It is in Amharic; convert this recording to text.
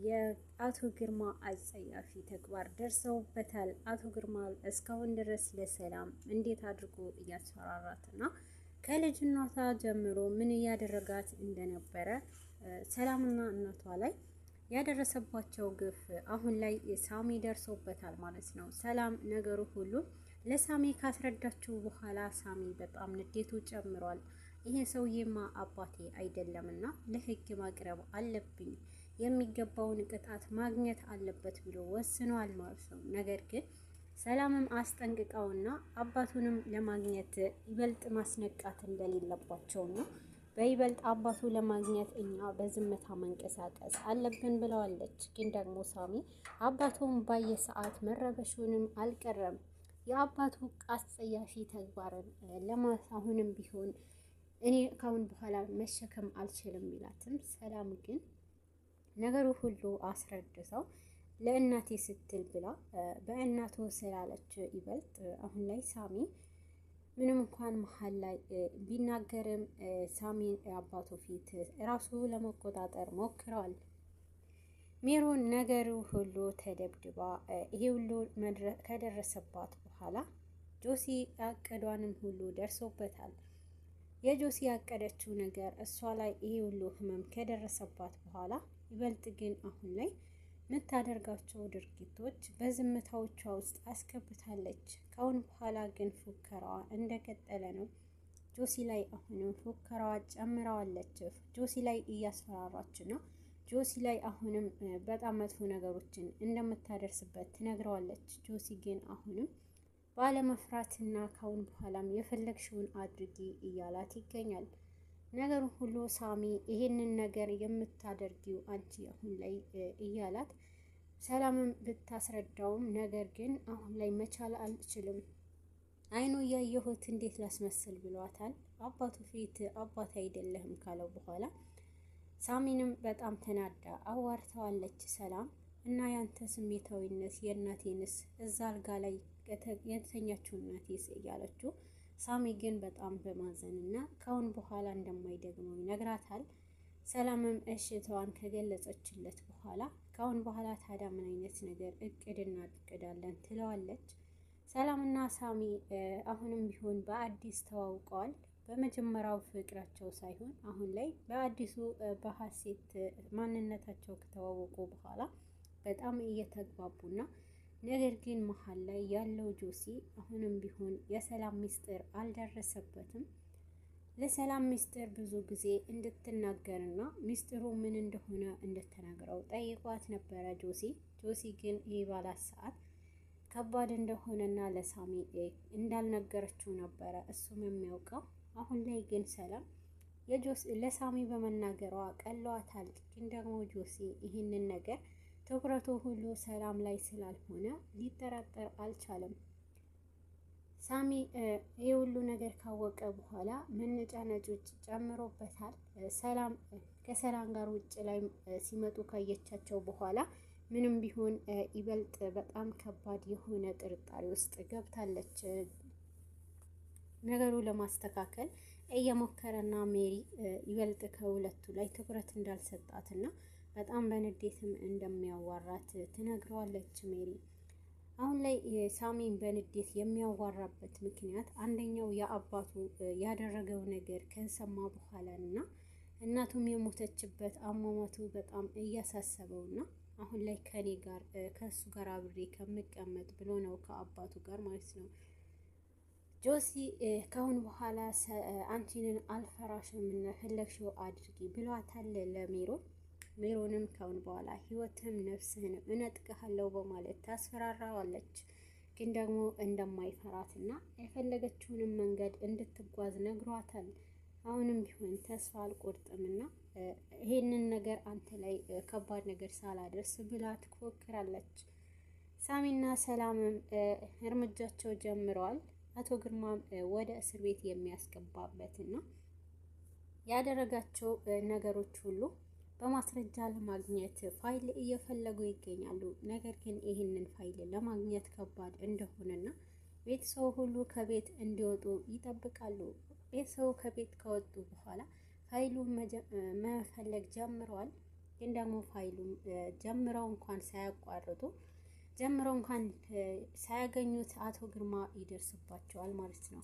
የአቶ ግርማ አጸያፊ ተግባር ደርሰውበታል። አቶ ግርማ እስካሁን ድረስ ለሰላም እንዴት አድርጎ እያስፈራራትና ከልጅነቷ ጀምሮ ምን እያደረጋት እንደነበረ ሰላምና እናቷ ላይ ያደረሰባቸው ግፍ አሁን ላይ ሳሚ ደርሶበታል ማለት ነው። ሰላም ነገሩ ሁሉ ለሳሚ ካስረዳችው በኋላ ሳሚ በጣም ንዴቱ ጨምሯል። ይሄ ሰውዬማ አባቴ አይደለምና ለህግ ማቅረብ አለብኝ፣ የሚገባውን ቅጣት ማግኘት አለበት ብሎ ወስኗል ማለት ነው። ነገር ግን ሰላምም አስጠንቅቀውና አባቱንም ለማግኘት ይበልጥ ማስነቃት እንደሌለባቸውና በይበልጥ አባቱ ለማግኘት እኛ በዝምታ መንቀሳቀስ አለብን ብለዋለች። ግን ደግሞ ሳሚ አባቱን ባየ ሰዓት መረበሹንም አልቀረም። የአባቱ አስጸያፊ ተግባርን ለማሳሁንም ቢሆን እኔ ካሁን በኋላ መሸከም አልችልም ቢላትም ሰላም ግን ነገሩ ሁሉ አስረድተው ለእናቴ ስትል ብላ በእናቱ ስላለች ይበልጥ አሁን ላይ ሳሚ ምንም እንኳን መሀል ላይ ቢናገርም ሳሚን አባቱ ፊት ራሱ ለመቆጣጠር ሞክረዋል። ሜሮን ነገሩ ሁሉ ተደብድባ ይሄ ሁሉ ከደረሰባት በኋላ ጆሲ አቀዷንም ሁሉ ደርሶበታል። የጆሲ ያቀደችው ነገር እሷ ላይ ይሄ ሁሉ ህመም ከደረሰባት በኋላ ይበልጥ ግን አሁን ላይ የምታደርጋቸው ድርጊቶች በዝምታዎቿ ውስጥ አስገብታለች። ከአሁን በኋላ ግን ፉከራዋ እንደቀጠለ ነው። ጆሲ ላይ አሁንም ፉከራዋ ጨምረዋለች። ጆሲ ላይ እያስፈራራች ነው። ጆሲ ላይ አሁንም በጣም መጥፎ ነገሮችን እንደምታደርስበት ትነግረዋለች። ጆሲ ግን አሁንም ባለመፍራትና ካሁን በኋላም የፈለግሽውን አድርጊ እያላት ይገኛል። ነገሩ ሁሉ ሳሚ ይሄንን ነገር የምታደርጊው አንቺ አሁን ላይ እያላት ሰላምም ብታስረዳውም ነገር ግን አሁን ላይ መቻል አልችልም፣ አይኑ እያየሁት እንዴት ላስመስል ብሏታል። አባቱ ፊት አባት አይደለህም ካለው በኋላ ሳሚንም በጣም ተናዳ አዋርተዋለች። ሰላም እና ያንተ ስሜታዊነት የእናቴንስ እዛ አልጋ ላይ የተኛችው እናቴስ እያለችው ሳሚ ግን በጣም በማዘንና ካሁን በኋላ እንደማይደግመው ይነግራታል። ሰላምም እሽታዋን ከገለጸችለት በኋላ ካሁን በኋላ ታዲያ ምን አይነት ነገር እቅድ እናቅዳለን ትለዋለች። ሰላምና ሳሚ አሁንም ቢሆን በአዲስ ተዋውቀዋል። በመጀመሪያው ፍቅራቸው ሳይሆን አሁን ላይ በአዲሱ በሀሴት ማንነታቸው ከተዋወቁ በኋላ በጣም እየተግባቡና ነገር ግን መሀል ላይ ያለው ጆሲ አሁንም ቢሆን የሰላም ሚስጥር አልደረሰበትም። ለሰላም ሚስጥር ብዙ ጊዜ እንድትናገርና ሚስጥሩ ምን እንደሆነ እንድትነግረው ጠይቋት ነበረ ጆሲ ግን ይህ ባላት ሰዓት ከባድ እንደሆነና ለሳሚ እንዳልነገረችው ነበረ እሱም የሚያውቀው። አሁን ላይ ግን ሰላም ለሳሚ በመናገሯ ቀለዋታል። ግን ደግሞ ጆሲ ይህንን ነገር ትኩረቱ ሁሉ ሰላም ላይ ስላልሆነ ሊጠራጠር አልቻለም። ሳሚ ይህ ሁሉ ነገር ካወቀ በኋላ መነጫነጮች ጨምሮበታል። ሰላም ከሰላም ጋር ውጭ ላይ ሲመጡ ካየቻቸው በኋላ ምንም ቢሆን ይበልጥ በጣም ከባድ የሆነ ጥርጣሬ ውስጥ ገብታለች። ነገሩ ለማስተካከል እየሞከረና ሜሪ ይበልጥ ከሁለቱ ላይ ትኩረት እንዳልሰጣትና በጣም በንዴትም እንደሚያዋራት ትነግረዋለች ሜሪ። አሁን ላይ ሳሚን በንዴት የሚያዋራበት ምክንያት አንደኛው የአባቱ ያደረገው ነገር ከሰማ በኋላና እናቱም የሞተችበት አሟሟቱ በጣም እያሳሰበውና አሁን ላይ ከኔ ጋር ከሱ ጋር አብሬ ከምቀመጥ ብሎ ነው ከአባቱ ጋር ማለት ነው። ጆሲ ካሁን በኋላ አንቺንን አልፈራሽም እና ፈለግሽው አድርጊ ብሏታል ለሜሮን። ሜሮንም ካሁን በኋላ ህይወትህም ነፍስህንም እነጥቅሃለሁ በማለት ታስፈራራዋለች። ግን ደግሞ እንደማይፈራትና የፈለገችውንም መንገድ እንድትጓዝ ነግሯታል። አሁንም ቢሆን ተስፋ አልቆርጥምና ይሄንን ነገር አንተ ላይ ከባድ ነገር ሳላደርስ ብላ ትፎክራለች። ሳሚና ሰላምም እርምጃቸው ጀምረዋል። አቶ ግርማም ወደ እስር ቤት የሚያስገባበትና ያደረጋቸው ነገሮች ሁሉ በማስረጃ ለማግኘት ፋይል እየፈለጉ ይገኛሉ። ነገር ግን ይህንን ፋይል ለማግኘት ከባድ እንደሆነና ቤተሰቡ ሁሉ ከቤት እንዲወጡ ይጠብቃሉ። ቤተሰቡ ከቤት ከወጡ በኋላ ፋይሉን መፈለግ ጀምረዋል። ግን ደግሞ ፋይሉም ጀምረው እንኳን ሳያቋርጡ ጀምረው እንኳን ሳያገኙት አቶ ግርማ ይደርስባቸዋል ማለት ነው።